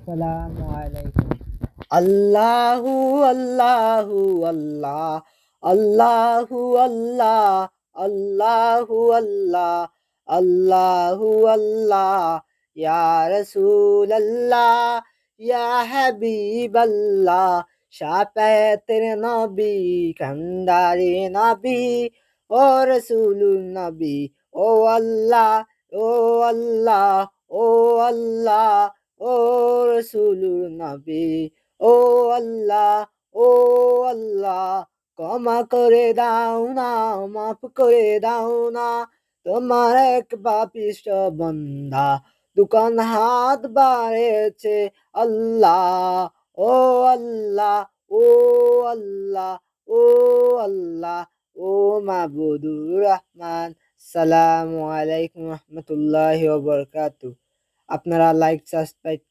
আসসালামু আলাইকুম। আল্লাহু আল্লাহু আল্লাহ, আল্লাহু আল্লাহ, আল্লাহু আল্লাহ, আল্লাহু আল্লাহ, ইয়া রাসূলাল্লাহ, ইয়া হাবিবাল্লাহ, শাফায়াতের নবী, কান্ডারে নবী, ও রাসূলুন নবী, ও আল্লাহ, ও আল্লাহ, ও আল্লাহ, ও রসুলুর নবী, ও আল্লাহ, ও আল্লাহ, ক্ষমা করে দাও না, মাফ করে দাও না, তোমার এক পাপিষ্ঠ বান্দা দুখান হাত বাড়িয়েছে। আল্লাহ, ও আল্লাহ, ও আল্লাহ, ও আল্লাহ, ও মাবুদুর রহমান। সালামু আলাইকুম রহমতুল্লাহি ওয়া বারাকাতুহু। আপনারা লাইক সাবস্ক্রাইব